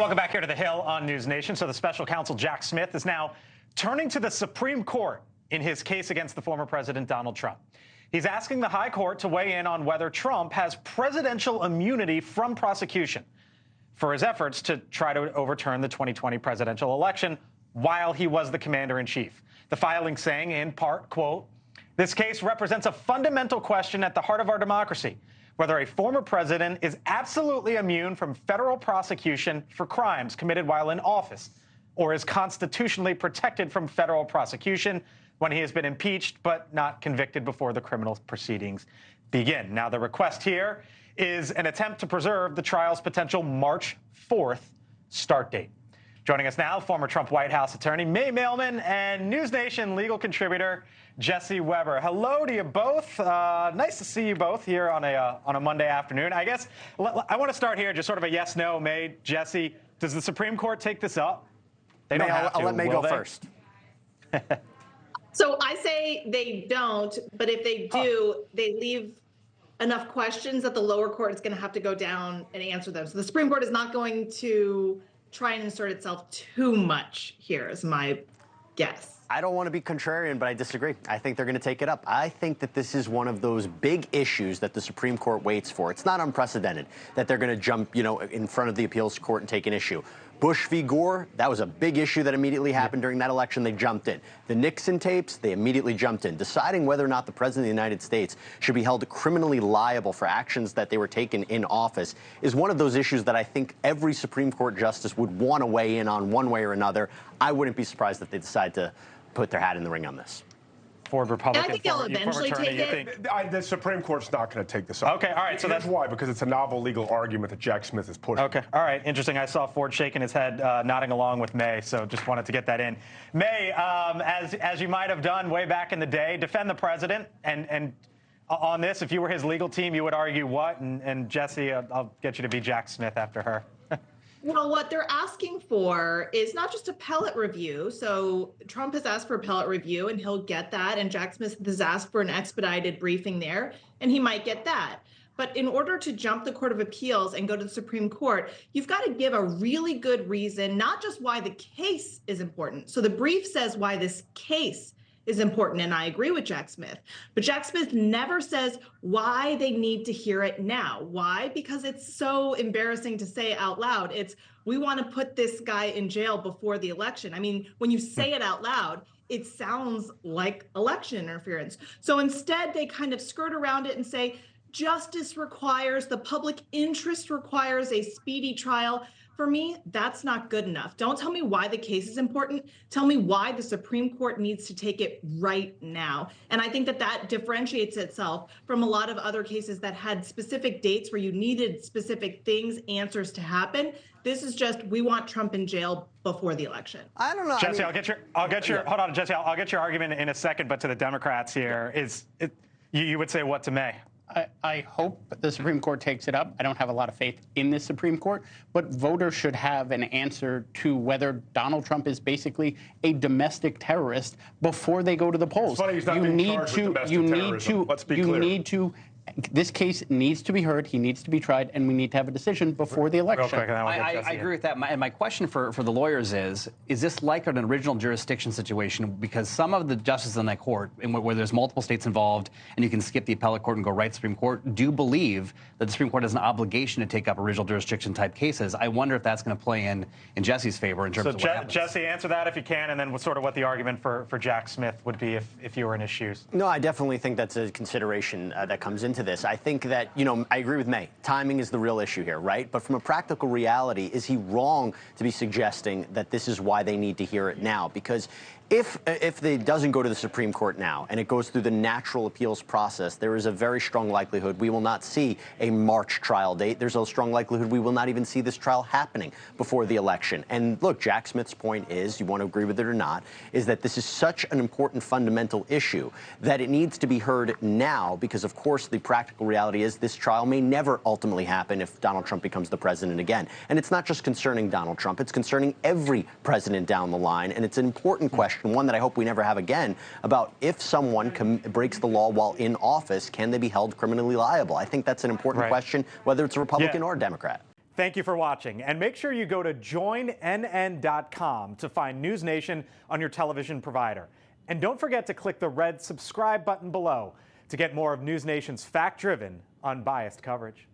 welcome back here to The Hill on NewsNation. So the special counsel Jack Smith is now turning to the Supreme Court in his case against the former president, Donald Trump. He's asking the high court to weigh in on whether Trump has presidential immunity from prosecution for his efforts to try to overturn the 2020 presidential election while he was the commander-in-chief. The filing saying, in part, quote, "This case represents a fundamental question at the heart of our democracy, whether a former president is absolutely immune from federal prosecution for crimes committed while in office, or is constitutionally protected from federal prosecution when he has been impeached but not convicted before the criminal proceedings begin." Now, the request here is an attempt to preserve the trial's potential March 4th start date. Joining us now, former Trump White House attorney May Mailman and NewsNation legal contributor Jesse Weber. Hello to you both. Nice to see you both here on a Monday afternoon. I guess I want to start here, just sort of a yes/no. May, Jesse, does the Supreme Court take this up? They don't have to. I'll let May go first. So I say they don't, but if they do, they leave enough questions that the lower court is going to have to go down and answer them. So the Supreme Court is not going to try and insert itself too much here, is my guess. I don't want to be contrarian, but I disagree. I think they're going to take it up. I think that this is one of those big issues that the Supreme Court waits for. It's not unprecedented that they're going to jump, in front of the appeals court and take an issue. Bush v. Gore, that was a big issue that immediately happened during that election. They jumped in. The Nixon tapes, they immediately jumped in. Deciding whether or not the president of the United States should be held criminally liable for actions that they were taken in office is one of those issues that I think every Supreme Court justice would want to weigh in on one way or another. I wouldn't be surprised if they decide to put their hat in the ring on this. Ford Republican. I think they'll eventually take it. The Supreme Court's not going to take this up. Okay, all right. So that's why, because it's a novel legal argument that Jack Smith is pushing. Okay, all right. Interesting. I saw Ford shaking his head, nodding along with May, so just wanted to get that in. May, as you might have done way back in the day, defend the president, and on this, if you were his legal team, you would argue what? And Jesse, I'll get you to be Jack Smith after her. Well, what they're asking for is not just appellate review. So Trump has asked for appellate review, and he'll get that. And Jack Smith has asked for an expedited briefing there, and he might get that. But in order to jump the Court of Appeals and go to the Supreme Court, you've got to give a really good reason, not just why the case is important. So the brief says why this case is important, and I agree with Jack Smith. But Jack Smith never says why they need to hear it now. Why? Because it's so embarrassing to say out loud. It's, we want to put this guy in jail before the election. I mean, when you say it out loud, it sounds like election interference. So instead, they kind of skirt around it and say, justice requires, the public interest requires a speedy trial. For me, that's not good enough. Don't tell me why the case is important. Tell me why the Supreme Court needs to take it right now. And I think that that differentiates itself from a lot of other cases that had specific dates where you needed specific things, answers to happen. This is just, we want Trump in jail before the election. I don't know. Jesse, I'll get your hold on, Jesse, I'll get your argument in a second, but to the Democrats here, you would say what to May? I hope the Supreme Court takes it up. I don't have a lot of faith in the Supreme Court, but voters should have an answer to whether Donald Trump is basically a domestic terrorist before they go to the polls. It's funny he's not being charged with domestic terrorism. Let's be clear. This case needs to be heard. He needs to be tried, and we need to have a decision before the election. I agree with that. And my question for the lawyers is this like an original jurisdiction situation? Because some of the justices in that court, where there's multiple states involved, and you can skip the appellate court and go right to the Supreme Court, do believe that the Supreme Court has an obligation to take up original jurisdiction type cases. I wonder if that's going to play in Jesse's favor in terms of what happens. Jesse, answer that if you can, and then sort of what the argument for Jack Smith would be if you were in his shoes. No, I definitely think that's a consideration that comes into this. I think that, I agree with May. Timing is the real issue here, right? But from a practical reality, is he wrong to be suggesting that this is why they need to hear it now? Because if it doesn't go to the Supreme Court now and it goes through the natural appeals process, there is a very strong likelihood we will not see a March trial date. There's a strong likelihood we will not even see this trial happening before the election. And look, Jack Smith's point is, you want to agree with it or not, is that this is such an important fundamental issue that it needs to be heard now because, of course, the practical reality is this trial may never ultimately happen if Donald Trump becomes the president again. And it's not just concerning Donald Trump. It's concerning every president down the line. And it's an important question, one that I hope we never have again, about if someone breaks the law while in office, can they be held criminally liable? I think that's an important question, whether it's a Republican or a Democrat. Thank you for watching. And make sure you go to joinnn.com to find NewsNation on your television provider. And don't forget to click the red subscribe button below to get more of NewsNation's fact-driven, unbiased coverage.